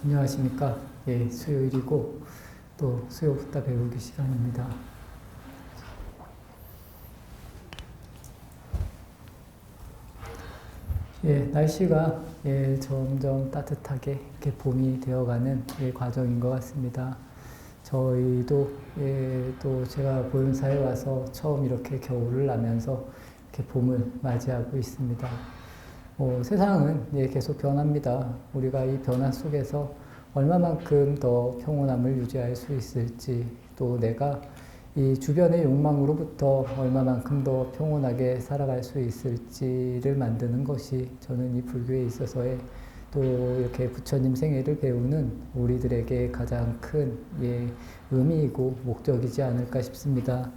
안녕하십니까. 수요일이고 또 수요부터 배우기 시간입니다. 날씨가 점점 따뜻하게 이렇게 봄이 되어가는 과정인 것 같습니다. 저희도 또 제가 보현사에 와서 처음 이렇게 겨울을 나면서 이렇게 봄을 맞이하고 있습니다. 세상은 계속 변합니다. 우리가 이 변화 속에서 얼마만큼 더 평온함을 유지할 수 있을지, 또 내가 이 주변의 욕망으로부터 얼마만큼 더 평온하게 살아갈 수 있을지를 만드는 것이 저는 이 불교에 있어서의 또 이렇게 부처님 생애를 배우는 우리들에게 가장 큰 의미이고 목적이지 않을까 싶습니다.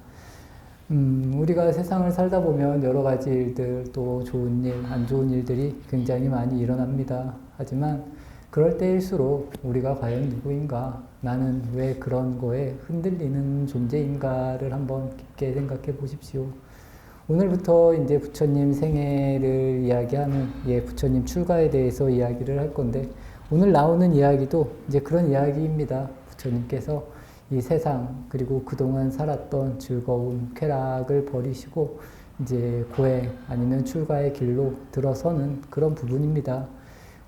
우리가 세상을 살다 보면 여러 가지 일들, 또 좋은 일, 안 좋은 일들이 굉장히 많이 일어납니다. 하지만 그럴 때일수록 우리가 과연 누구인가, 나는 왜 그런 거에 흔들리는 존재인가를 한번 깊게 생각해 보십시오. 오늘부터 이제 부처님 생애를 이야기하는 부처님 출가에 대해서 이야기를 할 건데, 오늘 나오는 이야기도 이제 그런 이야기입니다. 부처님께서 이 세상, 그리고 그동안 살았던 즐거움, 쾌락을 버리시고 이제 고행 아니면 출가의 길로 들어서는 그런 부분입니다.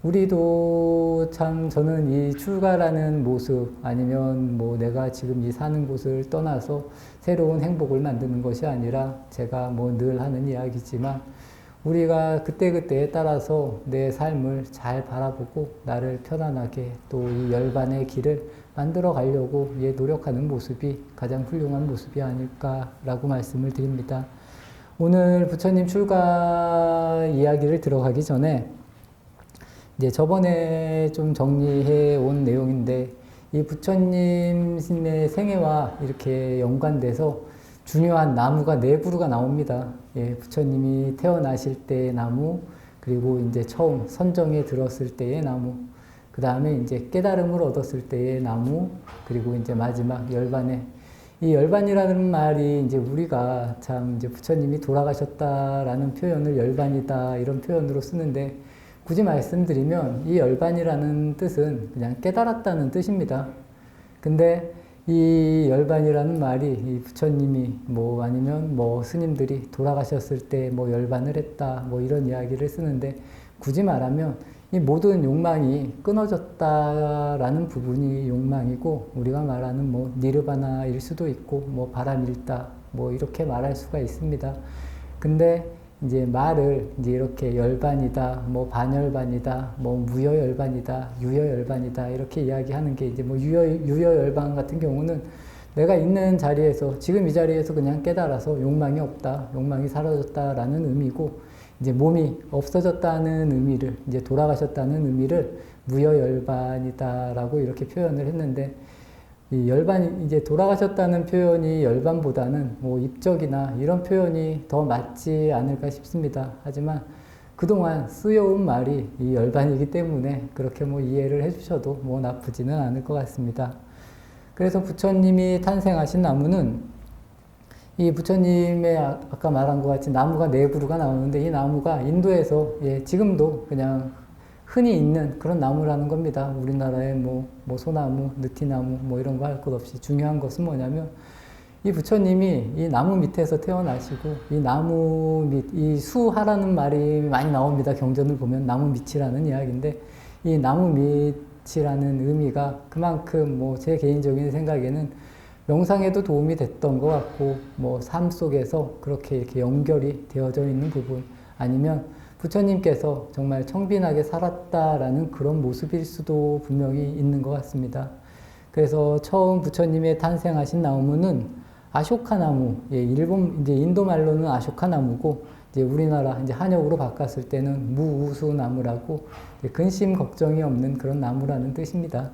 우리도 참, 저는 이 출가라는 모습, 아니면 뭐 내가 지금 이 사는 곳을 떠나서 새로운 행복을 만드는 것이 아니라, 제가 뭐 늘 하는 이야기지만 우리가 그때그때에 따라서 내 삶을 잘 바라보고 나를 편안하게 또 이 열반의 길을 만들어 가려고 노력하는 모습이 가장 훌륭한 모습이 아닐까라고 말씀을 드립니다. 오늘 부처님 출가 이야기를 들어가기 전에 이제 저번에 좀 정리해 온 내용인데, 이 부처님의 생애와 이렇게 연관돼서 중요한 나무가 네 그루가 나옵니다. 부처님이 태어나실 때의 나무, 그리고 이제 처음 선정에 들었을 때의 나무, 그 다음에 이제 깨달음을 얻었을 때의 나무, 그리고 이제 마지막 열반에, 이 열반이라는 말이 이제 우리가 참 이제 부처님이 돌아가셨다라는 표현을 열반이다 이런 표현으로 쓰는데, 굳이 말씀드리면 이 열반이라는 뜻은 그냥 깨달았다는 뜻입니다. 근데 이 열반이라는 말이 이 부처님이 뭐 아니면 뭐 스님들이 돌아가셨을 때 뭐 열반을 했다 뭐 이런 이야기를 쓰는데, 굳이 말하면 이 모든 욕망이 끊어졌다라는 부분이 욕망이고, 우리가 말하는 뭐 니르바나일 수도 있고 뭐 바람일다 뭐 이렇게 말할 수가 있습니다. 근데 이제 말을 이제 이렇게 열반이다, 뭐 반열반이다, 뭐 무여열반이다, 유여열반이다 이렇게 이야기하는 게, 이제 뭐 유여열반 같은 경우는 내가 있는 자리에서, 지금 이 자리에서 그냥 깨달아서 욕망이 없다, 욕망이 사라졌다라는 의미고, 이제 몸이 없어졌다는 의미를, 이제 돌아가셨다는 의미를 무여열반이다라고 이렇게 표현을 했는데, 이 열반, 이제 돌아가셨다는 표현이 열반보다는 뭐 입적이나 이런 표현이 더 맞지 않을까 싶습니다. 하지만 그동안 쓰여온 말이 이 열반이기 때문에 그렇게 뭐 이해를 해주셔도 뭐 나쁘지는 않을 것 같습니다. 그래서 부처님이 탄생하신 나무는, 이 부처님의 아까 말한 것 같이 나무가 네 그루가 나오는데, 이 나무가 인도에서 지금도 그냥 흔히 있는 그런 나무라는 겁니다. 우리나라에 뭐 소나무, 느티나무 뭐 이런 거 할 것 없이, 중요한 것은 뭐냐면 이 부처님이 이 나무 밑에서 태어나시고, 이 나무 밑, 이 수하라는 말이 많이 나옵니다. 경전을 보면 나무 밑이라는 이야기인데, 이 나무 밑이라는 의미가 그만큼 뭐 제 개인적인 생각에는 명상에도 도움이 됐던 것 같고, 뭐 삶 속에서 그렇게 이렇게 연결이 되어져 있는 부분, 아니면 부처님께서 정말 청빈하게 살았다라는 그런 모습일 수도 분명히 있는 것 같습니다. 그래서 처음 부처님의 탄생하신 나무는 아쇼카 나무, 일본, 이제 인도 말로는 아쇼카 나무고, 이제 우리나라 이제 한역으로 바꿨을 때는 무우수 나무라고, 근심 걱정이 없는 그런 나무라는 뜻입니다.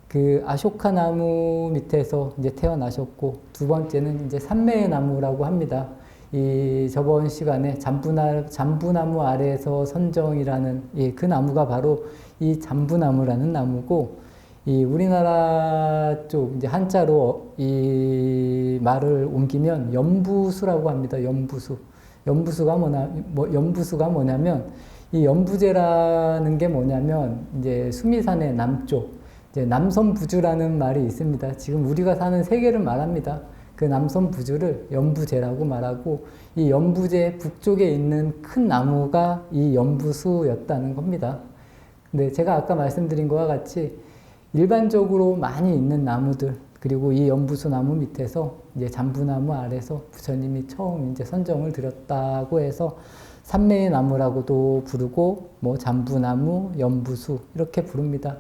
그 아쇼카 나무 밑에서 이제 태어나셨고, 두 번째는 이제 삼매의 나무라고 합니다. 이 저번 시간에 잠부나무 아래에서 선정이라는 그 나무가 바로 이 잠부나무라는 나무고, 이 우리나라 쪽 이제 한자로 이 말을 옮기면 연부수라고 합니다. 연부수. 연부수가 뭐냐면 이 연부제라는 게 뭐냐면 이제 수미산의 남쪽, 이제 남섬부주라는 말이 있습니다. 지금 우리가 사는 세계를 말합니다. 그 남섬부주를 연부제라고 말하고 이 연부제 북쪽에 있는 큰 나무가 이 연부수였다는 겁니다. 근데 제가 아까 말씀드린 것과 같이 일반적으로 많이 있는 나무들 그리고 이 연부수 나무 밑에서 이제 잠부나무 아래서 부처님이 처음 이제 선정을 드렸다고 해서 삼매의 나무라고도 부르고 뭐 잠부나무, 연부수 이렇게 부릅니다.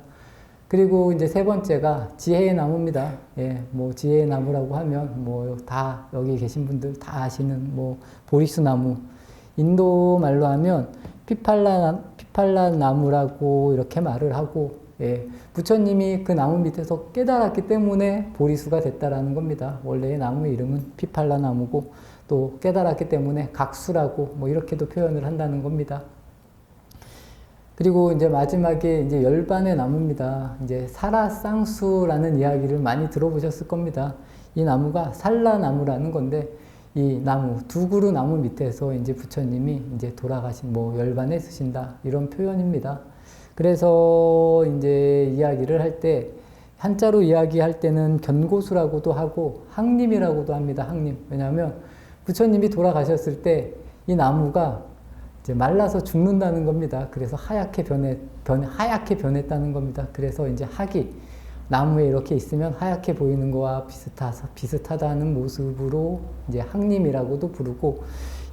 그리고 이제 세 번째가 지혜의 나무입니다. 예, 뭐 지혜의 나무라고 하면 뭐 다 여기 계신 분들 다 아시는 뭐 보리수 나무, 인도 말로 하면 피팔라 나무라고 이렇게 말을 하고, 예, 부처님이 그 나무 밑에서 깨달았기 때문에 보리수가 됐다라는 겁니다. 원래의 나무 이름은 피팔라 나무고 또 깨달았기 때문에 각수라고 뭐 이렇게도 표현을 한다는 겁니다. 그리고 이제 마지막에 이제 열반의 나무입니다. 이제 사라쌍수라는 이야기를 많이 들어보셨을 겁니다. 이 나무가 살라나무라는 건데 이 나무, 두 그루 나무 밑에서 이제 부처님이 이제 돌아가신 뭐 열반에 쓰신다 이런 표현입니다. 그래서 이제 이야기를 할 때 한자로 이야기할 때는 견고수라고도 하고 항림이라고도 합니다. 항림. 왜냐하면 부처님이 돌아가셨을 때 이 나무가 이제 말라서 죽는다는 겁니다. 그래서 하얗게 변했다는 겁니다. 그래서 이제 학이 나무에 이렇게 있으면 하얗게 보이는 거와 비슷하다는 모습으로 이제 항림이라고도 부르고,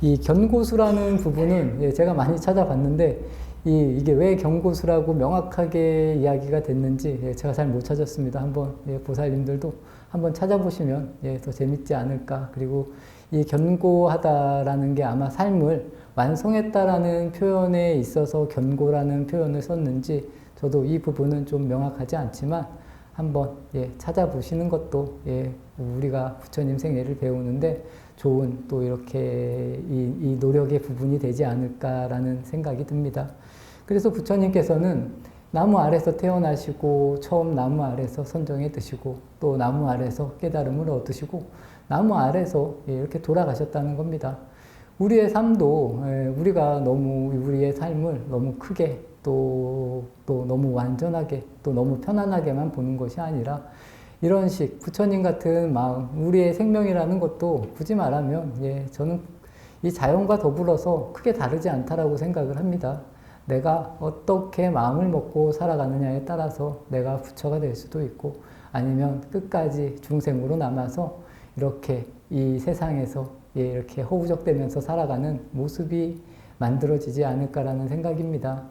이 견고수라는 부분은 예, 제가 많이 찾아봤는데 이게 왜 견고수라고 명확하게 이야기가 됐는지 예, 제가 잘 못 찾았습니다. 한번 예, 보살님들도 한번 찾아보시면 예, 더 재밌지 않을까. 그리고 이 견고하다라는 게 아마 삶을 완성했다라는 표현에 있어서 견고라는 표현을 썼는지 저도 이 부분은 좀 명확하지 않지만 한번 예, 찾아보시는 것도 예, 우리가 부처님 생애를 배우는데 좋은 또 이렇게 이 노력의 부분이 되지 않을까라는 생각이 듭니다. 그래서 부처님께서는 나무 아래서 태어나시고 처음 나무 아래서 선정에 드시고 또 나무 아래서 깨달음을 얻으시고 나무 아래서 예, 이렇게 돌아가셨다는 겁니다. 우리의 삶도 우리가 너무 우리의 삶을 너무 크게 또 너무 완전하게 또 너무 편안하게만 보는 것이 아니라 이런 식 부처님 같은 마음, 우리의 생명이라는 것도 굳이 말하면 예, 저는 이 자연과 더불어서 크게 다르지 않다라고 생각을 합니다. 내가 어떻게 마음을 먹고 살아가느냐에 따라서 내가 부처가 될 수도 있고 아니면 끝까지 중생으로 남아서 이렇게 이 세상에서 예, 이렇게 허우적대면서 살아가는 모습이 만들어지지 않을까라는 생각입니다.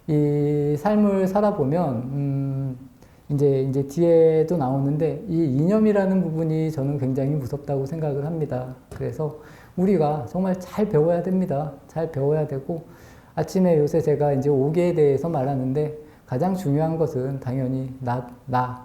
이 삶을 살아보면 이제 뒤에도 나오는데 이 이념이라는 부분이 저는 굉장히 무섭다고 생각을 합니다. 그래서 우리가 정말 잘 배워야 됩니다. 잘 배워야 되고 아침에 요새 제가 이제 오계에 대해서 말하는데 가장 중요한 것은 당연히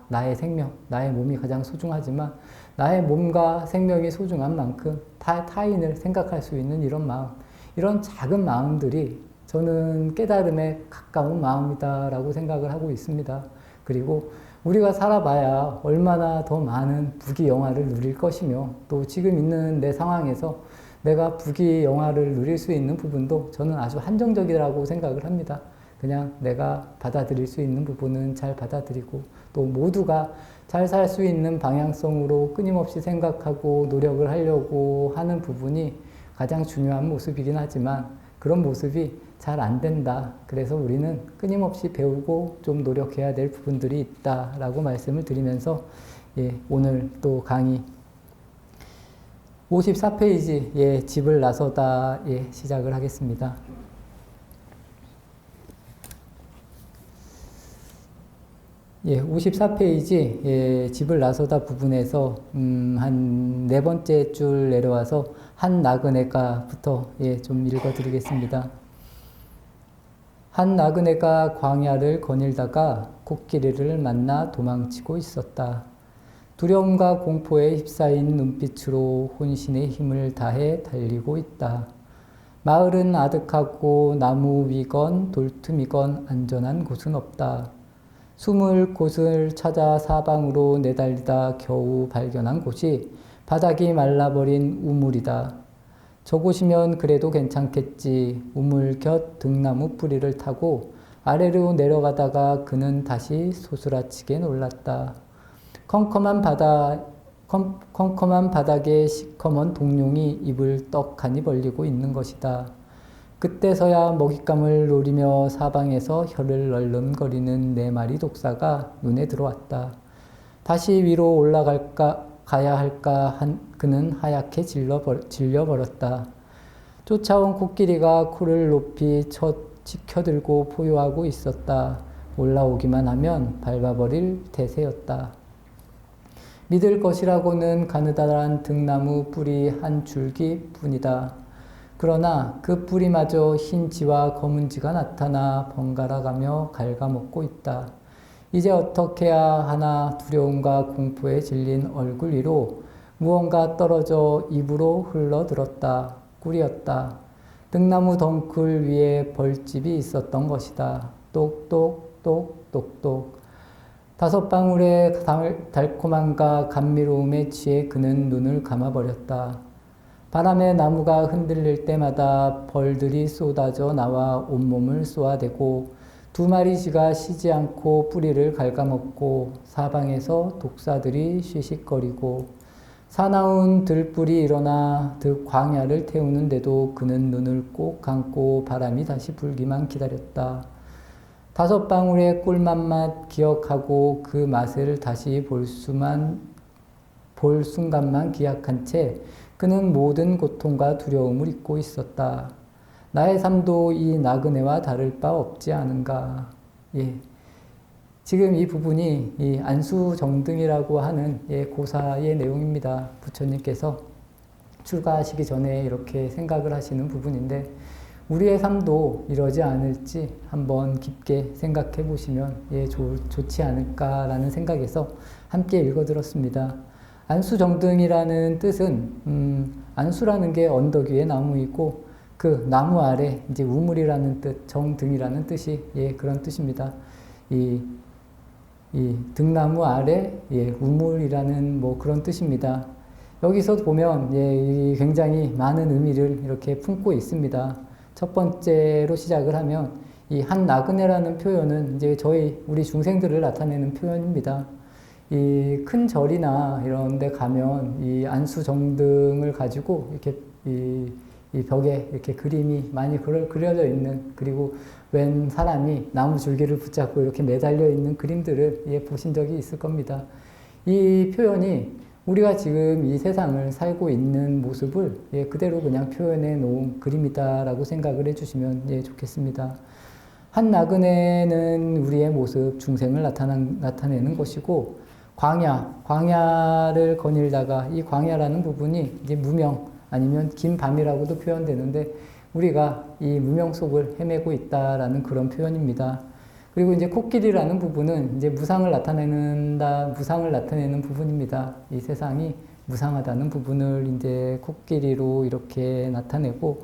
나의 생명, 나의 몸이 가장 소중하지만 나의 몸과 생명이 소중한 만큼 타인을 생각할 수 있는 이런 마음, 이런 작은 마음들이 저는 깨달음에 가까운 마음이다라고 생각을 하고 있습니다. 그리고 우리가 살아봐야 얼마나 더 많은 부귀영화를 누릴 것이며 또 지금 있는 내 상황에서 내가 부귀영화를 누릴 수 있는 부분도 저는 아주 한정적이라고 생각을 합니다. 그냥 내가 받아들일 수 있는 부분은 잘 받아들이고 또 모두가 잘 살 수 있는 방향성으로 끊임없이 생각하고 노력을 하려고 하는 부분이 가장 중요한 모습이긴 하지만 그런 모습이 잘 안 된다. 그래서 우리는 끊임없이 배우고 좀 노력해야 될 부분들이 있다라고 말씀을 드리면서 예, 오늘 또 강의 54페이지 예, 집을 나서다 예, 시작을 하겠습니다. 예, 54페이지 예, 집을 나서다 부분에서 한 네 번째 줄 내려와서 한 나그네가부터 예, 좀 읽어드리겠습니다. 한 나그네가 광야를 거닐다가 코끼리를 만나 도망치고 있었다. 두려움과 공포에 휩싸인 눈빛으로 혼신의 힘을 다해 달리고 있다. 마을은 아득하고 나무 위건 돌틈이건 안전한 곳은 없다. 숨을 곳을 찾아 사방으로 내달리다 겨우 발견한 곳이 바닥이 말라버린 우물이다. 저곳이면 그래도 괜찮겠지. 우물 곁 등나무 뿌리를 타고 아래로 내려가다가 그는 다시 소스라치게 놀랐다. 컴컴한 바닥에 시커먼 동룡이 입을 떡하니 벌리고 있는 것이다. 그때서야 먹잇감을 노리며 사방에서 혀를 널름거리는 4마리 독사가 눈에 들어왔다. 다시 위로 가야 할까 그는 하얗게 질려버렸다. 쫓아온 코끼리가 코를 높이 치켜들고 포효하고 있었다. 올라오기만 하면 밟아버릴 태세였다. 믿을 것이라고는 가느다란 등나무 뿌리 한 줄기뿐이다. 그러나 그 뿌리마저 흰지와 검은지가 나타나 번갈아가며 갉아먹고 있다. 이제 어떻게 해야 하나 두려움과 공포에 질린 얼굴 위로 무언가 떨어져 입으로 흘러들었다. 꿀이었다. 등나무 덩굴 위에 벌집이 있었던 것이다. 똑똑똑똑똑. 5방울의 달콤함과 감미로움에 취해 그는 눈을 감아버렸다. 바람에 나무가 흔들릴 때마다 벌들이 쏟아져 나와 온몸을 쏘아대고 2마리 쥐가 쉬지 않고 뿌리를 갉아먹고 사방에서 독사들이 쉬식거리고 사나운 들불이 일어나 광야를 태우는데도 그는 눈을 꼭 감고 바람이 다시 불기만 기다렸다. 5방울의 꿀맛 기억하고 그 맛을 다시 볼 순간만 기약한 채 그는 모든 고통과 두려움을 잊고 있었다. 나의 삶도 이 나그네와 다를 바 없지 않은가. 예. 지금 이 부분이 이 안수정등이라고 하는 고사의 내용입니다. 부처님께서 출가하시기 전에 이렇게 생각을 하시는 부분인데 우리의 삶도 이러지 않을지 한번 깊게 생각해 보시면 좋지 않을까라는 생각에서 함께 읽어들었습니다. 안수정등이라는 뜻은 안수라는 게 언덕 위의 나무이고 그 나무 아래 이제 우물이라는 뜻, 정등이라는 뜻이 그런 뜻입니다. 이 등나무 아래 우물이라는 뭐 그런 뜻입니다. 여기서 보면 굉장히 많은 의미를 이렇게 품고 있습니다. 첫 번째로 시작을 하면 이 한 나그네라는 표현은 이제 우리 중생들을 나타내는 표현입니다. 이 큰 절이나 이런 데 가면 이 안수정등을 가지고 이렇게 이 벽에 이렇게 그림이 많이 그려져 있는, 그리고 웬 사람이 나무 줄기를 붙잡고 이렇게 매달려 있는 그림들을 보신 적이 있을 겁니다. 이 표현이 우리가 지금 이 세상을 살고 있는 모습을 그대로 그냥 표현해 놓은 그림이다라고 생각을 해주시면 좋겠습니다. 한 나그네는 우리의 모습, 중생을 나타내는 것이고, 광야를 거닐다가 이 광야라는 부분이 이제 무명 아니면 긴 밤이라고도 표현되는데 우리가 이 무명 속을 헤매고 있다라는 그런 표현입니다. 그리고 이제 코끼리라는 부분은 이제 무상을 나타내는 부분입니다. 이 세상이 무상하다는 부분을 이제 코끼리로 이렇게 나타내고,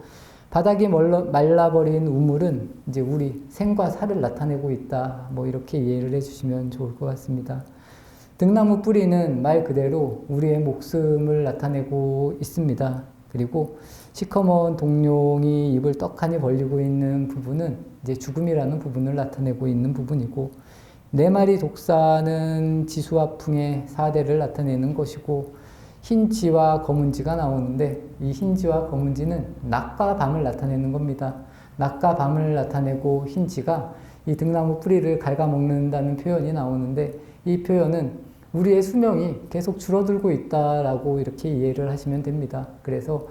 바닥이 말라버린 우물은 이제 우리 생과 사를 나타내고 있다. 뭐 이렇게 이해를 해주시면 좋을 것 같습니다. 등나무 뿌리는 말 그대로 우리의 목숨을 나타내고 있습니다. 그리고 시커먼 동룡이 입을 떡하니 벌리고 있는 부분은 이제 죽음이라는 부분을 나타내고 있는 부분이고, 4마리 독사는 지수와 풍의 4대를 나타내는 것이고, 흰지와 검은지가 나오는데 이 흰지와 검은지는 낮과 밤을 나타내는 겁니다. 낮과 밤을 나타내고 흰지가 이 등나무 뿌리를 갉아먹는다는 표현이 나오는데, 이 표현은 우리의 수명이 계속 줄어들고 있다라고 이렇게 이해를 하시면 됩니다. 그래서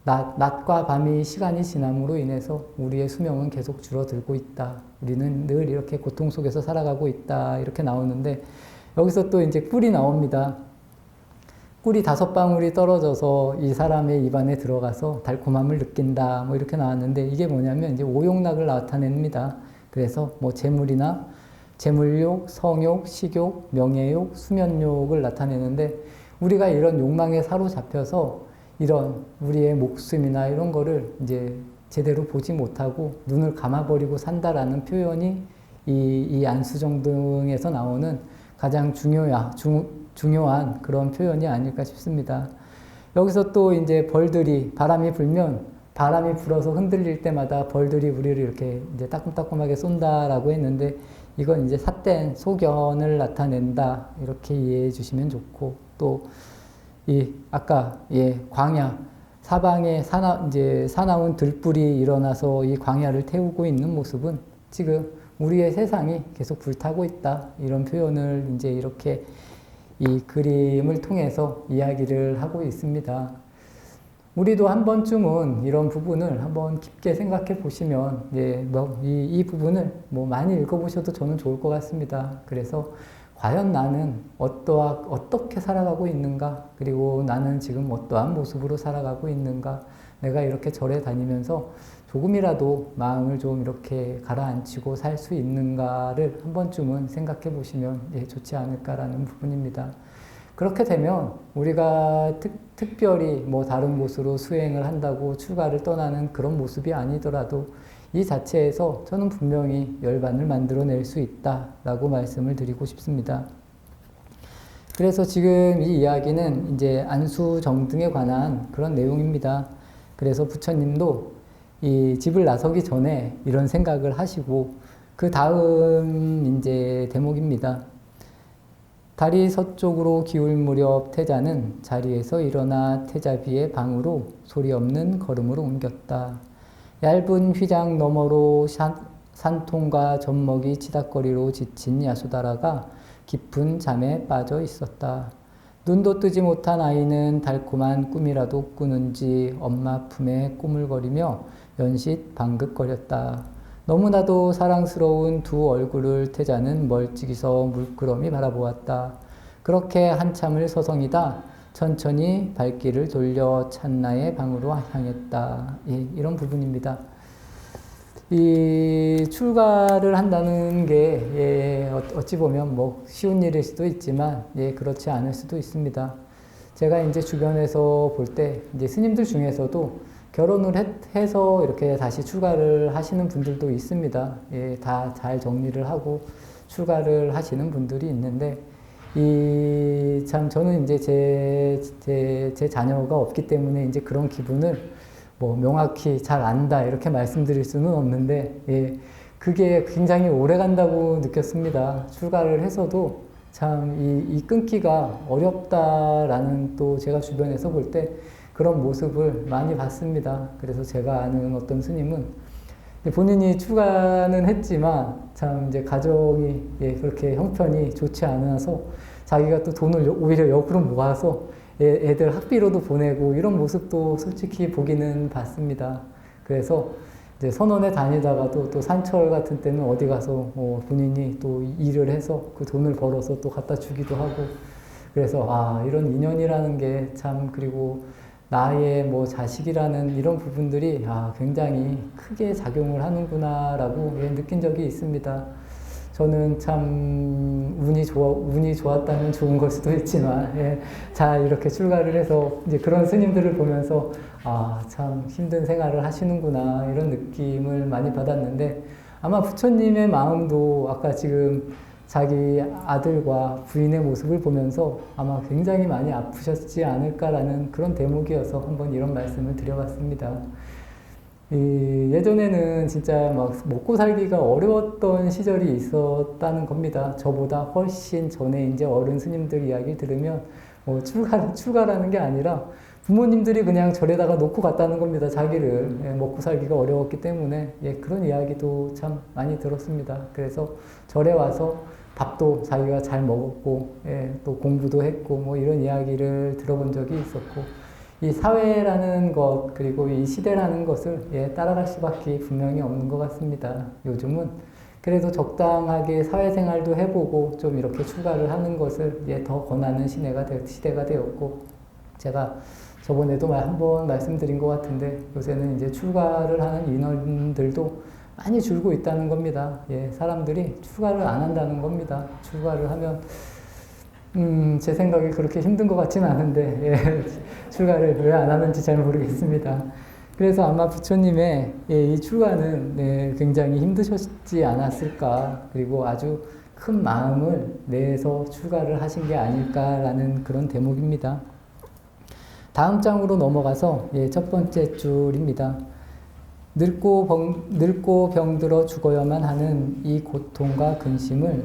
낮과 밤이 시간이 지남으로 인해서 우리의 수명은 계속 줄어들고 있다. 우리는 늘 이렇게 고통 속에서 살아가고 있다. 이렇게 나오는데, 여기서 또 이제 꿀이 나옵니다. 꿀이 5방울이 떨어져서 이 사람의 입안에 들어가서 달콤함을 느낀다. 뭐 이렇게 나왔는데, 이게 뭐냐면 이제 오욕락을 나타냅니다. 그래서 뭐 재물욕, 성욕, 식욕, 명예욕, 수면욕을 나타내는데, 우리가 이런 욕망에 사로잡혀서 이런 우리의 목숨이나 이런 거를 이제 제대로 보지 못하고 눈을 감아버리고 산다라는 표현이 이 안수정등에서 나오는 가장 중요한 그런 표현이 아닐까 싶습니다. 여기서 또 이제 벌들이 바람이 불면 바람이 불어서 흔들릴 때마다 벌들이 우리를 이렇게 이제 따끔따끔하게 쏜다라고 했는데 이건 이제 삿된 소견을 나타낸다 이렇게 이해해 주시면 좋고 또 이 아까 광야 사방에 이제 사나운 들불이 일어나서 이 광야를 태우고 있는 모습은 지금 우리의 세상이 계속 불타고 있다 이런 표현을 이제 이렇게 이 그림을 통해서 이야기를 하고 있습니다. 우리도 한 번쯤은 이런 부분을 한번 깊게 생각해 보시면 이 부분을 많이 읽어보셔도 저는 좋을 것 같습니다. 그래서 과연 나는 어떻게 살아가고 있는가? 그리고 나는 지금 어떠한 모습으로 살아가고 있는가? 내가 이렇게 절에 다니면서 조금이라도 마음을 좀 이렇게 가라앉히고 살 수 있는가를 한 번쯤은 생각해 보시면 좋지 않을까라는 부분입니다. 그렇게 되면 우리가 특별히 다른 곳으로 수행을 한다고 출가를 떠나는 그런 모습이 아니더라도 이 자체에서 저는 분명히 열반을 만들어낼 수 있다라고 말씀을 드리고 싶습니다. 그래서 지금 이 이야기는 이제 안수정등에 관한 그런 내용입니다. 그래서 부처님도 이 집을 나서기 전에 이런 생각을 하시고 그 다음 이제 대목입니다. 달이 서쪽으로 기울 무렵 태자는 자리에서 일어나 태자비의 방으로 소리 없는 걸음으로 옮겼다. 얇은 휘장 너머로 산통과 젖먹이 치닥거리로 지친 야수다라가 깊은 잠에 빠져 있었다. 눈도 뜨지 못한 아이는 달콤한 꿈이라도 꾸는지 엄마 품에 꾸물거리며 연sit 방긋거렸다. 너무나도 사랑스러운 두 얼굴을 태자는 멀찍이서 물끄러미 바라보았다. 그렇게 한참을 서성이다 천천히 발길을 돌려 찬나의 방으로 향했다. 이런 부분입니다. 이 출가를 한다는 게 어찌 보면 쉬운 일일 수도 있지만 그렇지 않을 수도 있습니다. 제가 이제 주변에서 볼 때 이제 스님들 중에서도 결혼을 해서 이렇게 다시 출가를 하시는 분들도 있습니다. 다 잘 정리를 하고 출가를 하시는 분들이 있는데 참 저는 이제 제 자녀가 없기 때문에 이제 그런 기분을 명확히 잘 안다 이렇게 말씀드릴 수는 없는데 그게 굉장히 오래 간다고 느꼈습니다. 출가를 해서도 참 이 끊기가 어렵다라는 또 제가 주변에서 볼 때 그런 모습을 많이 봤습니다. 그래서 제가 아는 어떤 스님은 본인이 출가는 했지만 참 이제 가정이 그렇게 형편이 좋지 않아서 자기가 또 돈을 오히려 역으로 모아서 애들 학비로도 보내고 이런 모습도 솔직히 보기는 봤습니다. 그래서 이제 선원에 다니다가도 또 산철 같은 때는 어디 가서 본인이 또 일을 해서 그 돈을 벌어서 또 갖다 주기도 하고 그래서 이런 인연이라는 게 참 그리고 나의 자식이라는 이런 부분들이 굉장히 크게 작용을 하는구나라고 느낀 적이 있습니다. 저는 참 운이 좋았다면 좋은 걸 수도 있지만 잘 이렇게 출가를 해서 이제 그런 스님들을 보면서 참 힘든 생활을 하시는구나 이런 느낌을 많이 받았는데 아마 부처님의 마음도 아까 지금 자기 아들과 부인의 모습을 보면서 아마 굉장히 많이 아프셨지 않을까라는 그런 대목이어서 한번 이런 말씀을 드려봤습니다. 예전에는 진짜 먹고 살기가 어려웠던 시절이 있었다는 겁니다. 저보다 훨씬 전에 이제 어른 스님들 이야기 들으면 출가라는 게 아니라 부모님들이 그냥 절에다가 놓고 갔다는 겁니다. 자기를 먹고 살기가 어려웠기 때문에 그런 이야기도 참 많이 들었습니다. 그래서 절에 와서 밥도 자기가 잘 먹었고 또 공부도 했고 이런 이야기를 들어본 적이 있었고 이 사회라는 것 그리고 이 시대라는 것을 따라갈 수밖에 분명히 없는 것 같습니다. 요즘은 그래도 적당하게 사회생활도 해보고 좀 이렇게 출가를 하는 것을 더 권하는 시대가 되었고 제가 저번에도 한번 말씀드린 것 같은데 요새는 이제 출가를 하는 인원들도 많이 줄고 있다는 겁니다. 사람들이 출가를 안 한다는 겁니다. 출가를 하면 제 생각에 그렇게 힘든 것 같지는 않은데 출가를 왜 안 하는지 잘 모르겠습니다. 그래서 아마 부처님의 이 출가는 굉장히 힘드셨지 않았을까 그리고 아주 큰 마음을 내서 출가를 하신 게 아닐까라는 그런 대목입니다. 다음 장으로 넘어가서 첫 번째 줄입니다. 늙고 병들어 죽어야만 하는 이 고통과 근심을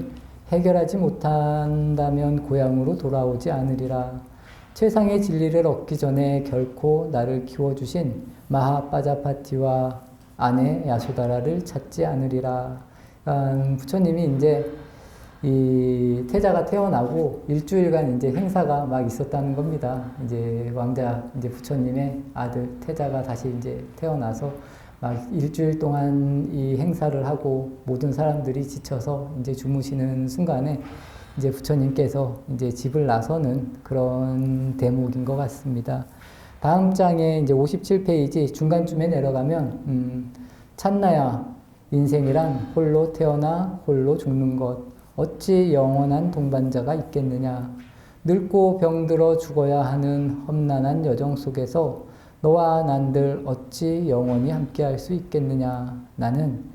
해결하지 못한다면 고향으로 돌아오지 않으리라. 최상의 진리를 얻기 전에 결코 나를 키워주신 마하빠자파티와 아내 야소다라를 찾지 않으리라. 부처님이 이제 이 태자가 태어나고 일주일간 이제 행사가 막 있었다는 겁니다. 이제 왕자, 이제 부처님의 아들 태자가 다시 이제 태어나서 막 일주일 동안 이 행사를 하고 모든 사람들이 지쳐서 이제 주무시는 순간에 이제 부처님께서 이제 집을 나서는 그런 대목인 것 같습니다. 다음 장에 이제 57페이지 중간쯤에 내려가면, 찬나야, 인생이란 홀로 태어나 홀로 죽는 것. 어찌 영원한 동반자가 있겠느냐. 늙고 병들어 죽어야 하는 험난한 여정 속에서 너와 난들 어찌 영원히 함께할 수 있겠느냐. 나는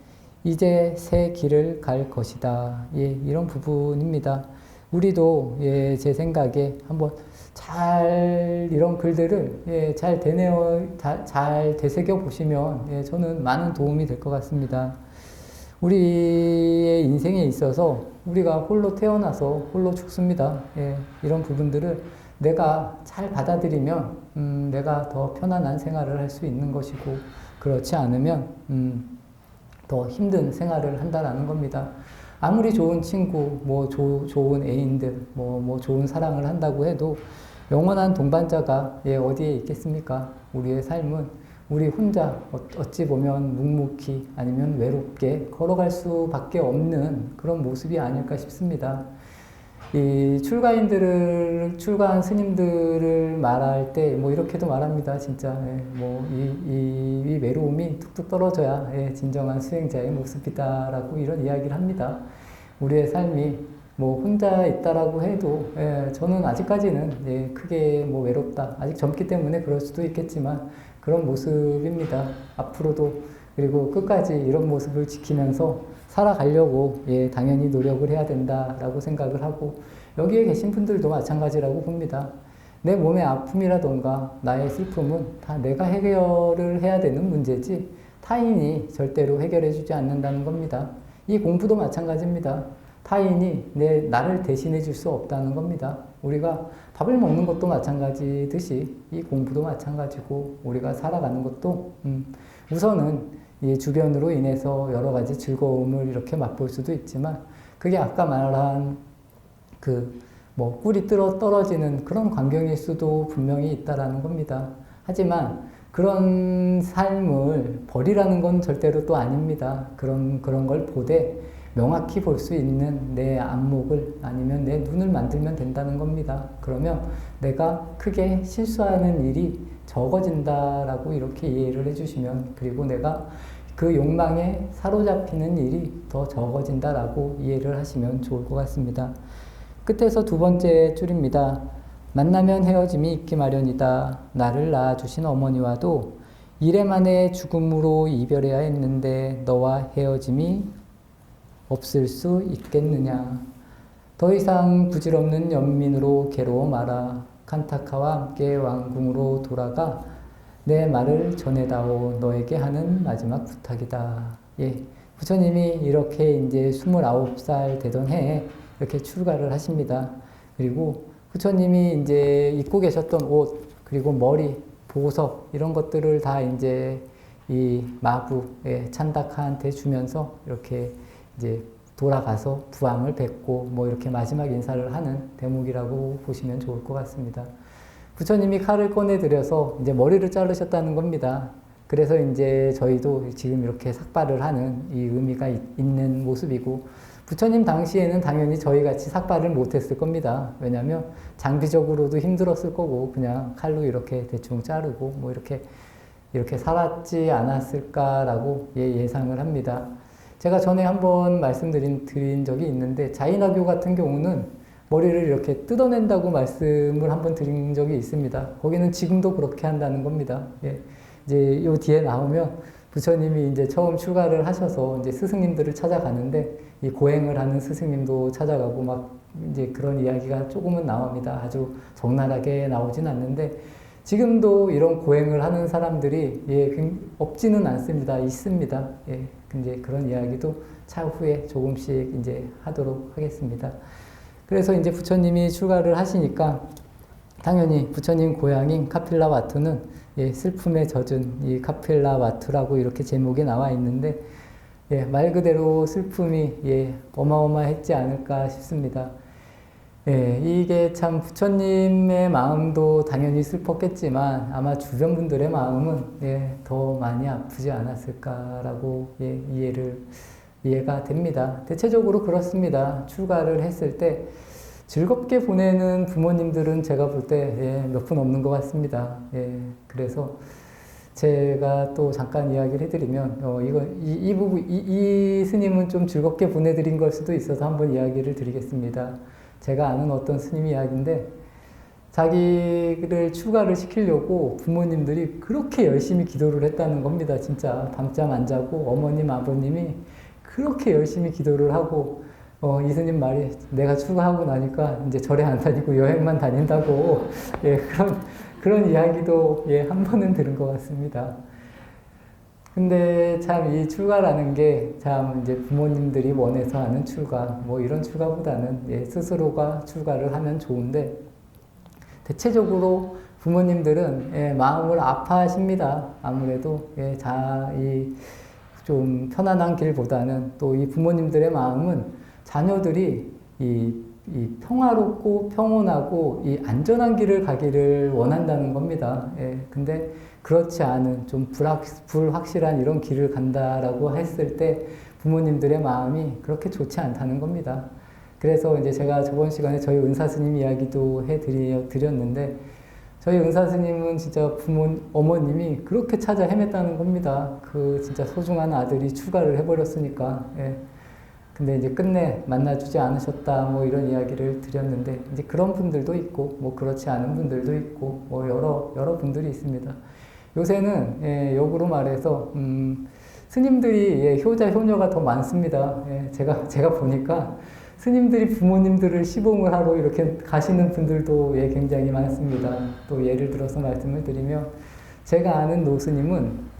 이제 새 길을 갈 것이다. 이런 부분입니다. 우리도 제 생각에 한번 잘 이런 글들을 잘 잘 되새겨 보시면 저는 많은 도움이 될 것 같습니다. 우리의 인생에 있어서 우리가 홀로 태어나서 홀로 죽습니다. 이런 부분들을 내가 잘 받아들이면 내가 더 편안한 생활을 할 수 있는 것이고, 그렇지 않으면 더 힘든 생활을 한다라는 겁니다. 아무리 좋은 친구, 좋은 애인들, 좋은 사랑을 한다고 해도 영원한 동반자가 어디에 있겠습니까? 우리의 삶은 우리 혼자 어찌 보면 묵묵히 아니면 외롭게 걸어갈 수밖에 없는 그런 모습이 아닐까 싶습니다. 이 출가한 스님들을 말할 때 이렇게도 말합니다. 진짜 이 외로움이 툭툭 떨어져야 진정한 수행자의 모습이다라고 이런 이야기를 합니다. 우리의 삶이 혼자 있다라고 해도 저는 아직까지는 크게 외롭다, 아직 젊기 때문에 그럴 수도 있겠지만 그런 모습입니다. 앞으로도 그리고 끝까지 이런 모습을 지키면서 살아가려고 당연히 노력을 해야 된다라고 생각을 하고, 여기에 계신 분들도 마찬가지라고 봅니다. 내 몸의 아픔이라던가 나의 슬픔은 다 내가 해결을 해야 되는 문제지 타인이 절대로 해결해 주지 않는다는 겁니다. 이 공부도 마찬가지입니다. 타인이 나를 대신해 줄 수 없다는 겁니다. 우리가 밥을 먹는 것도 마찬가지듯이 이 공부도 마찬가지고, 우리가 살아가는 것도 우선은 이 주변으로 인해서 여러 가지 즐거움을 이렇게 맛볼 수도 있지만, 그게 아까 말한 꿀이 떨어지는 그런 광경일 수도 분명히 있다라는 겁니다. 하지만 그런 삶을 버리라는 건 절대로 또 아닙니다. 그런 걸 보되 명확히 볼 수 있는 내 안목을 아니면 내 눈을 만들면 된다는 겁니다. 그러면 내가 크게 실수하는 일이 적어진다라고 이렇게 이해를 해주시면, 그리고 내가 그 욕망에 사로잡히는 일이 더 적어진다라고 이해를 하시면 좋을 것 같습니다. 끝에서 두 번째 줄입니다. 만나면 헤어짐이 있기 마련이다. 나를 낳아주신 어머니와도 이래 만에 죽음으로 이별해야 했는데 너와 헤어짐이 없을 수 있겠느냐. 더 이상 부질없는 연민으로 괴로워 마라. 칸타카와 함께 왕궁으로 돌아가 내 말을 전해다오. 너에게 하는 마지막 부탁이다. 부처님이 이렇게 이제 29살 되던 해에 이렇게 출가를 하십니다. 그리고 부처님이 이제 입고 계셨던 옷, 그리고 머리, 보석, 이런 것들을 다 이제 이 마부, 찬다카한테 주면서 이렇게 이제 돌아가서 부왕을 뵙고 이렇게 마지막 인사를 하는 대목이라고 보시면 좋을 것 같습니다. 부처님이 칼을 꺼내들여서 이제 머리를 자르셨다는 겁니다. 그래서 이제 저희도 지금 이렇게 삭발을 하는 이 의미가 있는 모습이고, 부처님 당시에는 당연히 저희 같이 삭발을 못했을 겁니다. 왜냐하면 장비적으로도 힘들었을 거고, 그냥 칼로 이렇게 대충 자르고 이렇게 살았지 않았을까라고 예상을 합니다. 제가 전에 한번 말씀드린 적이 있는데, 자이나교 같은 경우는 머리를 이렇게 뜯어낸다고 말씀을 한번 드린 적이 있습니다. 거기는 지금도 그렇게 한다는 겁니다. 이제 요 뒤에 나오면 부처님이 이제 처음 출가를 하셔서 이제 스승님들을 찾아가는데, 이 고행을 하는 스승님도 찾아가고 이제 그런 이야기가 조금은 나옵니다. 아주 적나라하게 나오진 않는데, 지금도 이런 고행을 하는 사람들이 없지는 않습니다. 있습니다. 예, 이제 그런 이야기도 차후에 조금씩 이제 하도록 하겠습니다. 그래서 이제 부처님이 출가를 하시니까 당연히 부처님 고향인 카필라와투는 슬픔에 젖은 이 카필라와투라고 이렇게 제목이 나와 있는데 말 그대로 슬픔이 어마어마했지 않을까 싶습니다. 이게 참 부처님의 마음도 당연히 슬펐겠지만 아마 주변 분들의 마음은 더 많이 아프지 않았을까라고 이해가 됩니다. 대체적으로 그렇습니다. 출가를 했을 때 즐겁게 보내는 부모님들은 제가 볼 때 몇 분 없는 것 같습니다. 그래서 제가 또 잠깐 이야기를 해드리면 이 스님은 좀 즐겁게 보내드린 걸 수도 있어서 한번 이야기를 드리겠습니다. 제가 아는 어떤 스님 이야기인데 자기를 출가를 시키려고 부모님들이 그렇게 열심히 기도를 했다는 겁니다. 진짜 밤잠 안 자고 어머님 아버님이 그렇게 열심히 기도를 하고 이 스님 말이 내가 출가하고 나니까 이제 절에 안 다니고 여행만 다닌다고 그런 이야기도 한 번은 들은 것 같습니다. 근데 참 이 출가라는 게 참 이제 부모님들이 원해서 하는 출가 뭐 이런 출가보다는 스스로가 출가를 하면 좋은데 대체적으로 부모님들은 마음을 아파하십니다. 아무래도 좀 편안한 길보다는 또 이 부모님들의 마음은 자녀들이 이 평화롭고 평온하고 이 안전한 길을 가기를 원한다는 겁니다. 근데 그렇지 않은 좀 불확실한 이런 길을 간다라고 했을 때 부모님들의 마음이 그렇게 좋지 않다는 겁니다. 그래서 이제 제가 저번 시간에 저희 은사스님 이야기도 해드렸는데 저희 은사스님은 진짜 어머님이 그렇게 찾아 헤맸다는 겁니다. 그 진짜 소중한 아들이 출가를 해버렸으니까. 근데 이제 끝내 만나주지 않으셨다 뭐 이런 이야기를 드렸는데 이제 그런 분들도 있고 뭐 그렇지 않은 분들도 있고 뭐 여러 분들이 있습니다. 요새는 역으로 말해서 스님들이 효자 효녀가 더 많습니다. 제가 보니까 스님들이 부모님들을 시봉을 하러 이렇게 가시는 분들도 굉장히 많습니다. 또 예를 들어서 말씀을 드리면 제가 아는 노스님은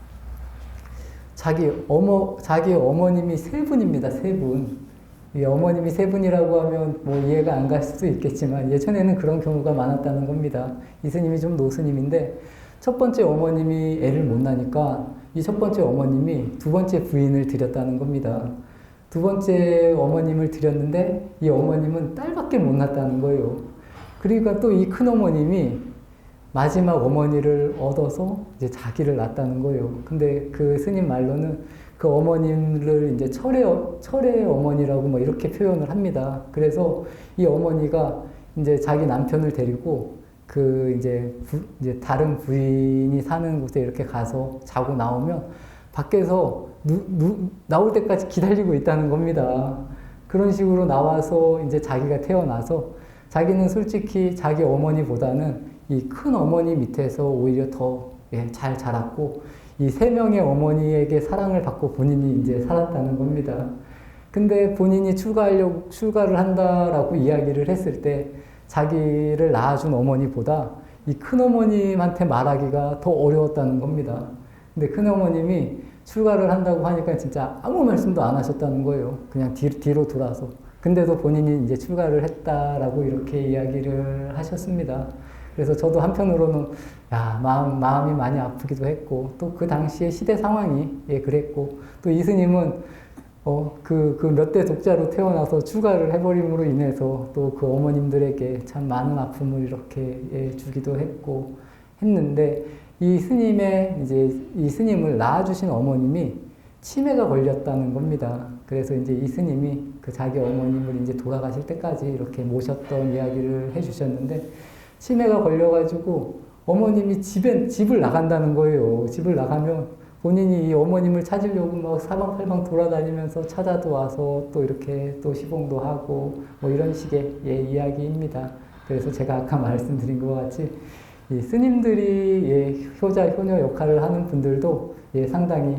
자기 어머님이 세 분입니다. 세 분. 이 어머님이 세 분이라고 하면 뭐 이해가 안 갈 수도 있겠지만 예전에는 그런 경우가 많았다는 겁니다. 이 스님이 좀 노스님인데 첫 번째 어머님이 애를 못 낳으니까 이 첫 번째 어머님이 두 번째 부인을 들였다는 겁니다. 두 번째 어머님을 들였는데 이 어머님은 딸밖에 못 낳았다는 거예요. 그러니까 또 이 큰어머님이 마지막 어머니를 얻어서 이제 자기를 낳았다는 거예요. 근데 그 스님 말로는 그 어머니를 이제 철의 어머니라고 뭐 이렇게 표현을 합니다. 그래서 이 어머니가 이제 자기 남편을 데리고 이제 다른 부인이 사는 곳에 이렇게 가서 자고 나오면 밖에서 나올 때까지 기다리고 있다는 겁니다. 그런 식으로 나와서 이제 자기가 태어나서 자기는 솔직히 자기 어머니보다는 이 큰 어머니 밑에서 오히려 더 잘 자랐고 이 세 명의 어머니에게 사랑을 받고 본인이 이제 살았다는 겁니다. 근데 본인이 출가를 한다라고 이야기를 했을 때 자기를 낳아준 어머니보다 이 큰어머님한테 말하기가 더 어려웠다는 겁니다. 근데 큰어머님이 출가를 한다고 하니까 진짜 아무 말씀도 안 하셨다는 거예요. 그냥 뒤로 돌아서. 근데도 본인이 이제 출가를 했다라고 이렇게 이야기를 하셨습니다. 그래서 저도 한편으로는 마음이 많이 아프기도 했고 또 그 당시의 시대 상황이 그랬고 또 이 스님은 그 몇 대 독자로 태어나서 출가를 해버림으로 인해서 또 그 어머님들에게 참 많은 아픔을 이렇게 주기도 했는데 이 스님을 낳아주신 어머님이 치매가 걸렸다는 겁니다. 그래서 이제 이 스님이 그 자기 어머님을 이제 돌아가실 때까지 이렇게 모셨던 이야기를 해주셨는데 치매가 걸려가지고 어머님이 집을 나간다는 거예요. 집을 나가면 본인이 이 어머님을 찾으려고 막 사방팔방 돌아다니면서 찾아도 와서 또 이렇게 또 시봉도 하고 뭐 이런 식의 이야기입니다. 그래서 제가 아까 말씀드린 것과 같이 이 스님들이 효자, 효녀 역할을 하는 분들도 상당히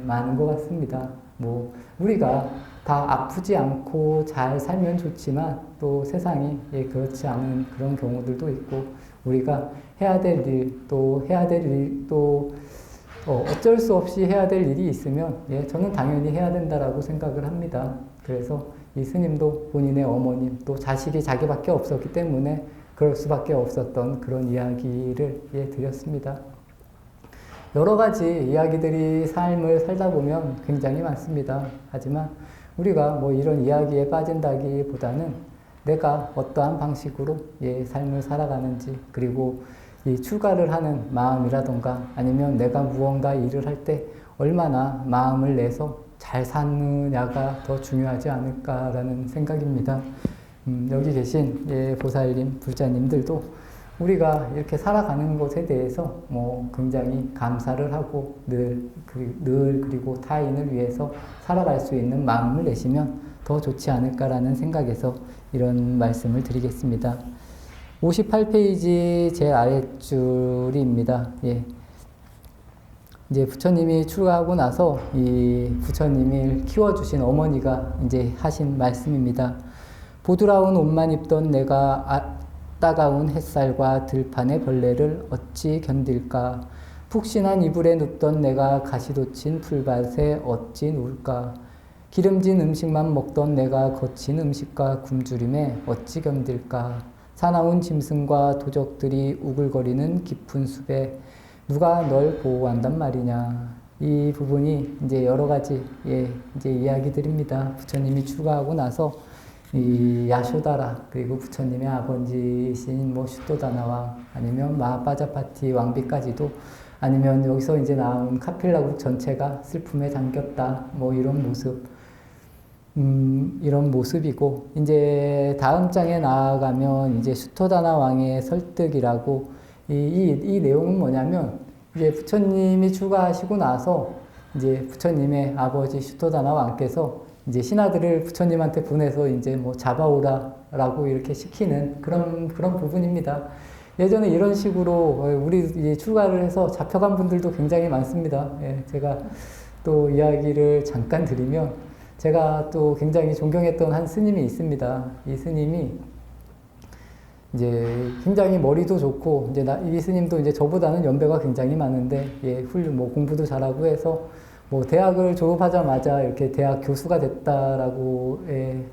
많은 것 같습니다. 뭐 우리가 다 아프지 않고 잘 살면 좋지만 또 세상이 그렇지 않은 그런 경우들도 있고 우리가 해야 될 일, 또 해야 될 일, 또 어쩔 수 없이 해야 될 일이 있으면 저는 당연히 해야 된다라고 생각을 합니다. 그래서 이 스님도 본인의 어머님 또 자식이 자기밖에 없었기 때문에 그럴 수밖에 없었던 그런 이야기를 드렸습니다. 여러 가지 이야기들이 삶을 살다 보면 굉장히 많습니다. 하지만 우리가 뭐 이런 이야기에 빠진다기보다는 내가 어떠한 방식으로 삶을 살아가는지, 그리고 이 출가를 하는 마음이라던가 아니면 내가 무언가 일을 할 때 얼마나 마음을 내서 잘 사느냐가 더 중요하지 않을까라는 생각입니다. 여기 계신 보살님, 불자님들도 우리가 이렇게 살아가는 것에 대해서 뭐 굉장히 감사를 하고 늘 그리고 타인을 위해서 살아갈 수 있는 마음을 내시면 더 좋지 않을까라는 생각에서 이런 말씀을 드리겠습니다. 58페이지 제일 아랫줄입니다. 이제 부처님이 출가하고 나서 이 부처님을 키워주신 어머니가 이제 하신 말씀입니다. 보드라운 옷만 입던 내가 따가운 햇살과 들판의 벌레를 어찌 견딜까? 푹신한 이불에 눕던 내가 가시돋친 풀밭에 어찌 누울까? 기름진 음식만 먹던 내가 거친 음식과 굶주림에 어찌 견딜까? 사나운 짐승과 도적들이 우글거리는 깊은 숲에 누가 널 보호한단 말이냐. 이 부분이 이제 여러 가지 이제 이야기들입니다. 부처님이 출가하고 나서 이 야쇼다라, 그리고 부처님의 아버지신 뭐 슈토다나 왕, 아니면 마하파자파티 왕비까지도, 아니면 여기서 이제 나온 카필라국 전체가 슬픔에 잠겼다, 뭐 이런 모습, 이런 모습이고, 이제 다음 장에 나아가면 이제 슈토다나 왕의 설득이라고, 이 내용은 뭐냐면, 이제 부처님이 출가하시고 나서 이제 부처님의 아버지 슈토다나 왕께서 이제 신하들을 부처님한테 보내서 이제 뭐 잡아오라라고 이렇게 시키는 그런 부분입니다. 예전에 이런 식으로 우리 이제 출가를 해서 잡혀간 분들도 굉장히 많습니다. 제가 또 이야기를 잠깐 드리면, 제가 또 굉장히 존경했던 한 스님이 있습니다. 이 스님이 이제 굉장히 머리도 좋고, 이제 이 스님도 이제 저보다는 연배가 굉장히 많은데, 뭐 공부도 잘하고 해서 뭐 대학을 졸업하자마자 이렇게 대학 교수가 됐다라고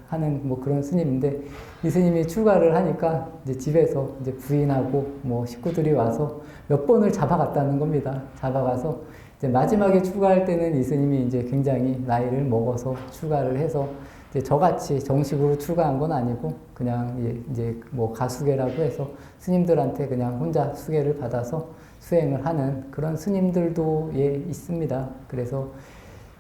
하는 뭐 그런 스님인데, 이 스님이 출가를 하니까 이제 집에서 이제 부인하고 뭐 식구들이 와서 몇 번을 잡아갔다는 겁니다. 잡아가서 이제 마지막에 출가할 때는 이 스님이 이제 굉장히 나이를 먹어서 출가를 해서 이제 저같이 정식으로 출가한 건 아니고 그냥 이제 뭐 가수계라고 해서 스님들한테 그냥 혼자 수계를 받아서 수행을 하는 그런 스님들도 있습니다. 그래서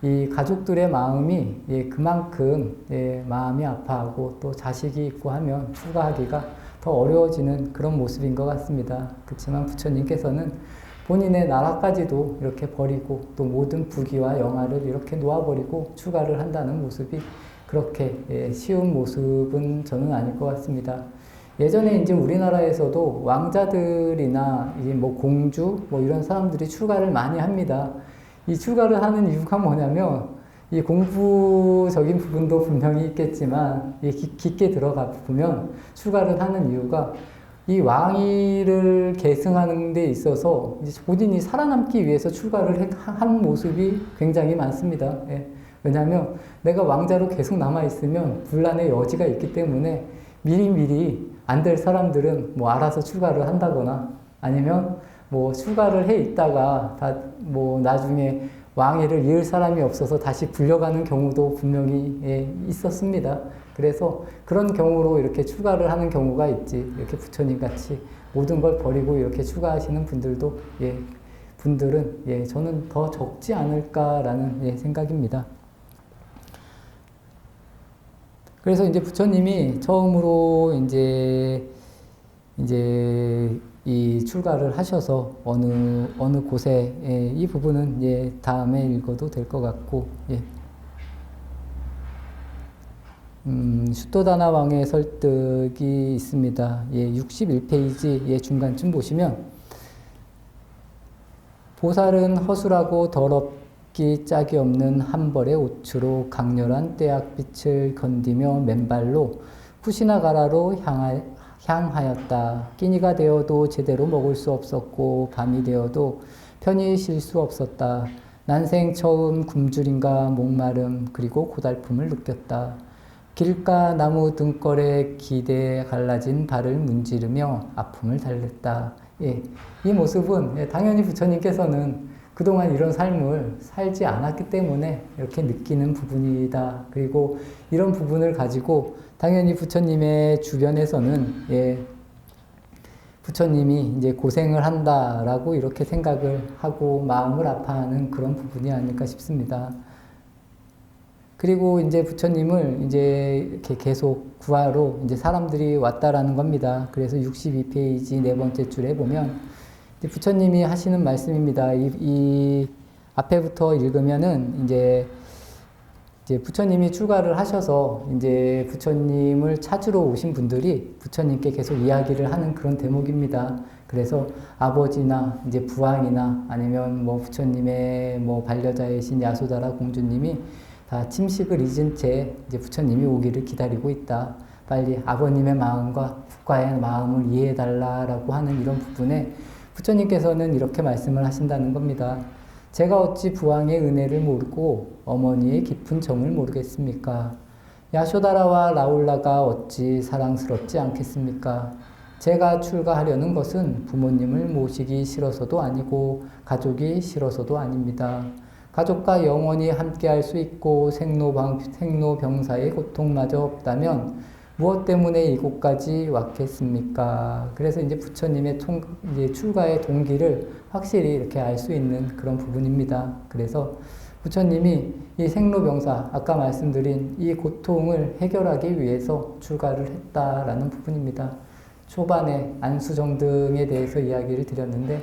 이 가족들의 마음이 그만큼 마음이 아파하고 또 자식이 있고 하면 출가하기가 더 어려워지는 그런 모습인 것 같습니다. 그렇지만 부처님께서는 본인의 나라까지도 이렇게 버리고 또 모든 부귀와 영화를 이렇게 놓아버리고 출가를 한다는 모습이 그렇게 쉬운 모습은 저는 아닐 것 같습니다. 예전에 이제 우리나라에서도 왕자들이나 이게 뭐 공주 뭐 이런 사람들이 출가를 많이 합니다. 이 출가를 하는 이유가 뭐냐면, 이 공부적인 부분도 분명히 있겠지만 깊게 들어가 보면 출가를 하는 이유가 이 왕위를 계승하는 데 있어서 본인이 살아남기 위해서 출가를 한 모습이 굉장히 많습니다. 왜냐하면 내가 왕자로 계속 남아있으면 분란의 여지가 있기 때문에 미리미리 안 될 사람들은 뭐 알아서 출가를 한다거나, 아니면 뭐 출가를 해 있다가 뭐 나중에 왕위를 이을 사람이 없어서 다시 불려가는 경우도 분명히 있었습니다. 그래서 그런 경우로 이렇게 출가를 하는 경우가 있지, 이렇게 부처님 같이 모든 걸 버리고 이렇게 출가하시는 분들도 분들은 저는 더 적지 않을까라는 생각입니다. 그래서 이제 부처님이 처음으로 이제 이 출가를 하셔서 어느 곳에 이 부분은 다음에 읽어도 될 것 같고, 슈토다나 왕의 설득이 있습니다. 61페이지 중간쯤 보시면, 보살은 허술하고 더럽기 짝이 없는 한 벌의 옷으로 강렬한 떼약빛을 건디며 맨발로 쿠시나가라로 향하였다. 끼니가 되어도 제대로 먹을 수 없었고 밤이 되어도 편히 쉴 수 없었다. 난생 처음 굶주림과 목마름 그리고 고달픔을 느꼈다. 길가 나무 등걸에 기대에 갈라진 발을 문지르며 아픔을 달랬다. 예, 이 모습은 당연히 부처님께서는 그동안 이런 삶을 살지 않았기 때문에 이렇게 느끼는 부분이다. 그리고 이런 부분을 가지고 당연히 부처님의 주변에서는 부처님이 이제 고생을 한다라고 이렇게 생각을 하고 마음을 아파하는 그런 부분이 아닐까 싶습니다. 그리고 이제 부처님을 이제 이렇게 계속 구하러 이제 사람들이 왔다라는 겁니다. 그래서 62페이지 네 번째 줄에 보면 부처님이 하시는 말씀입니다. 이 앞에부터 읽으면은 이제 부처님이 출가를 하셔서 이제 부처님을 찾으러 오신 분들이 부처님께 계속 이야기를 하는 그런 대목입니다. 그래서 아버지나 이제 부왕이나 아니면 뭐 부처님의 뭐 반려자이신 야소다라 공주님이 다 침식을 잊은 채 이제 부처님이 오기를 기다리고 있다. 빨리 아버님의 마음과 국가의 마음을 이해해달라라고 하는 이런 부분에 부처님께서는 이렇게 말씀을 하신다는 겁니다. 제가 어찌 부왕의 은혜를 모르고 어머니의 깊은 정을 모르겠습니까? 야쇼다라와 라울라가 어찌 사랑스럽지 않겠습니까? 제가 출가하려는 것은 부모님을 모시기 싫어서도 아니고 가족이 싫어서도 아닙니다. 가족과 영원히 함께할 수 있고 생로병사의 고통마저 없다면 무엇 때문에 이곳까지 왔겠습니까? 그래서 이제 부처님의 이제 출가의 동기를 확실히 이렇게 알 수 있는 그런 부분입니다. 그래서 부처님이 이 생로병사, 아까 말씀드린 이 고통을 해결하기 위해서 출가를 했다라는 부분입니다. 초반에 안수정등에 대해서 이야기를 드렸는데,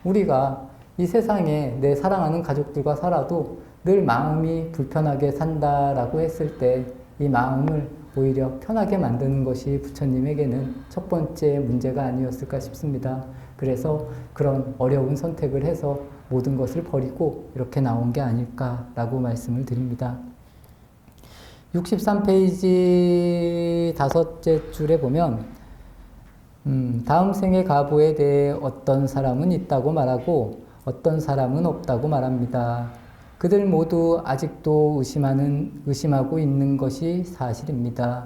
우리가 이 세상에 내 사랑하는 가족들과 살아도 늘 마음이 불편하게 산다라고 했을 때 이 마음을 오히려 편하게 만드는 것이 부처님에게는 첫 번째 문제가 아니었을까 싶습니다. 그래서 그런 어려운 선택을 해서 모든 것을 버리고 이렇게 나온 게 아닐까라고 말씀을 드립니다. 63페이지 다섯째 줄에 보면 다음 생의 가보에 대해 어떤 사람은 있다고 말하고 어떤 사람은 없다고 말합니다. 그들 모두 아직도 의심하고 있는 것이 사실입니다.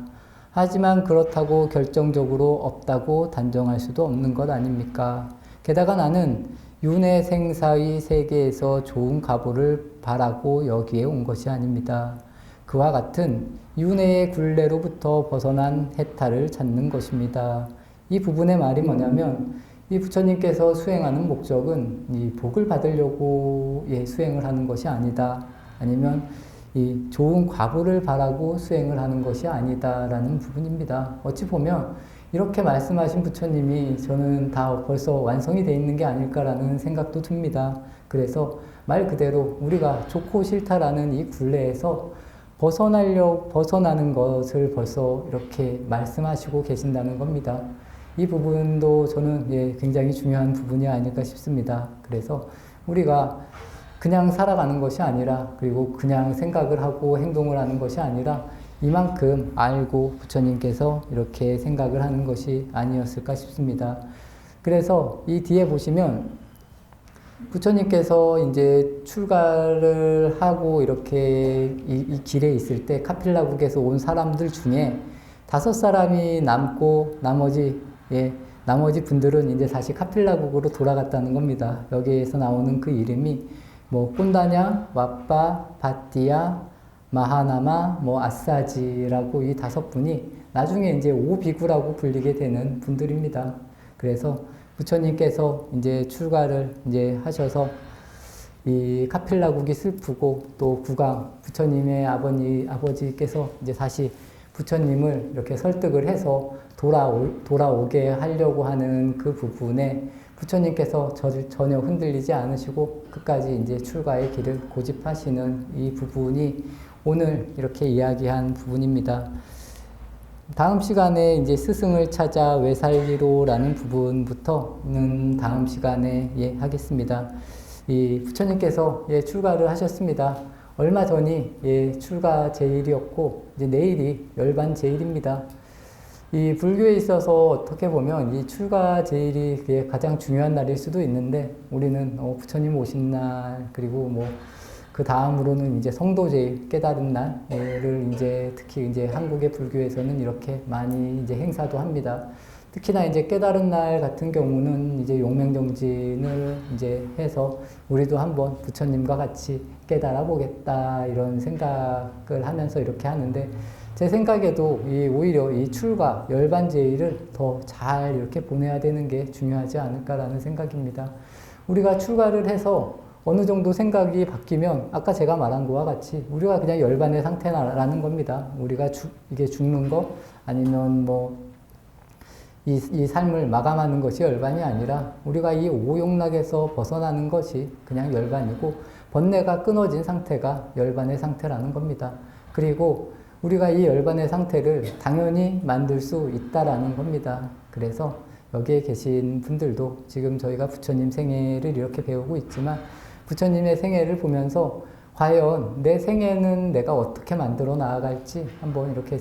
하지만 그렇다고 결정적으로 없다고 단정할 수도 없는 것 아닙니까? 게다가 나는 윤회 생사의 세계에서 좋은 가보를 바라고 여기에 온 것이 아닙니다. 그와 같은 윤회의 굴레로부터 벗어난 해탈을 찾는 것입니다. 이 부분의 말이 뭐냐면 이 부처님께서 수행하는 목적은 이 복을 받으려고 수행을 하는 것이 아니다. 아니면 이 좋은 과보를 바라고 수행을 하는 것이 아니다라는 부분입니다. 어찌 보면 이렇게 말씀하신 부처님이 저는 다 벌써 완성이 되어 있는 게 아닐까라는 생각도 듭니다. 그래서 말 그대로 우리가 좋고 싫다라는 이 굴레에서 벗어나는 것을 벌써 이렇게 말씀하시고 계신다는 겁니다. 이 부분도 저는 굉장히 중요한 부분이 아닐까 싶습니다. 그래서 우리가 그냥 살아가는 것이 아니라, 그리고 그냥 생각을 하고 행동을 하는 것이 아니라 이만큼 알고 부처님께서 이렇게 생각을 하는 것이 아니었을까 싶습니다. 그래서 이 뒤에 보시면 부처님께서 이제 출가를 하고 이렇게 이 길에 있을 때 카필라국에서 온 사람들 중에 5사람이 남고 나머지 분들은 이제 다시 카필라국으로 돌아갔다는 겁니다. 여기에서 나오는 그 이름이 꼰다냐, 왓바, 바띠야, 마하나마, 아사지라고 이 5분이 나중에 이제 오비구라고 불리게 되는 분들입니다. 그래서 부처님께서 이제 출가를 이제 하셔서 이 카필라국이 슬프고 또 국왕, 부처님의 아버지께서 이제 다시 부처님을 이렇게 설득을 해서 돌아오게 하려고 하는 그 부분에 부처님께서 전혀 흔들리지 않으시고 끝까지 이제 출가의 길을 고집하시는 이 부분이 오늘 이렇게 이야기한 부분입니다. 다음 시간에 이제 스승을 찾아 외살리로라는 부분부터는 다음 시간에 하겠습니다. 이 부처님께서 출가를 하셨습니다. 얼마 전이 출가 제일이었고 이제 내일이 열반 제일입니다. 이 불교에 있어서 어떻게 보면 이 출가 제일이 그게 가장 중요한 날일 수도 있는데 우리는 부처님 오신 날 그리고 뭐 그 다음으로는 이제 성도제일 깨달은 날을 이제 특히 이제 한국의 불교에서는 이렇게 많이 이제 행사도 합니다. 특히나 이제 깨달은 날 같은 경우는 이제 용맹정진을 이제 해서 우리도 한번 부처님과 같이 깨달아 보겠다 이런 생각을 하면서 이렇게 하는데 제 생각에도 오히려 이 출가 열반제의를 더 잘 이렇게 보내야 되는 게 중요하지 않을까라는 생각입니다. 우리가 출가를 해서 어느 정도 생각이 바뀌면 아까 제가 말한 거와 같이 우리가 그냥 열반의 상태라는 겁니다. 우리가 이게 죽는 거 아니면 뭐 이 삶을 마감하는 것이 열반이 아니라 우리가 이 오욕락에서 벗어나는 것이 그냥 열반이고 번뇌가 끊어진 상태가 열반의 상태라는 겁니다. 그리고 우리가 이 열반의 상태를 당연히 만들 수 있다라는 겁니다. 그래서 여기에 계신 분들도 지금 저희가 부처님 생애를 이렇게 배우고 있지만 부처님의 생애를 보면서 과연 내 생애는 내가 어떻게 만들어 나아갈지 한번 이렇게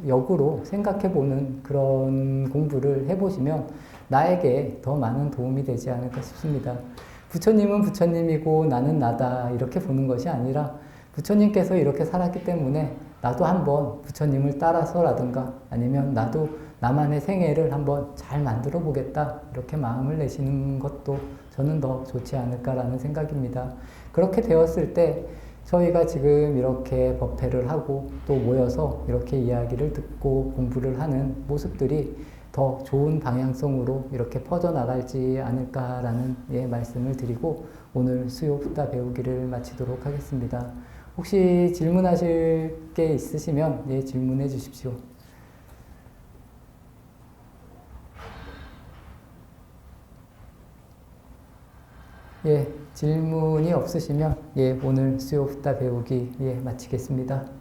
역으로 생각해 보는 그런 공부를 해보시면 나에게 더 많은 도움이 되지 않을까 싶습니다. 부처님은 부처님이고 나는 나다 이렇게 보는 것이 아니라 부처님께서 이렇게 살았기 때문에 나도 한번 부처님을 따라서라든가 아니면 나도 나만의 생애를 한번 잘 만들어 보겠다 이렇게 마음을 내시는 것도 저는 더 좋지 않을까라는 생각입니다. 그렇게 되었을 때 저희가 지금 이렇게 법회를 하고 또 모여서 이렇게 이야기를 듣고 공부를 하는 모습들이 더 좋은 방향성으로 이렇게 퍼져나갈지 않을까라는 말씀을 드리고 오늘 수요 붓다 배우기를 마치도록 하겠습니다. 혹시 질문하실 게 있으시면 질문해 주십시오. 질문이 없으시면 오늘 수요 붓다 배우기 마치겠습니다.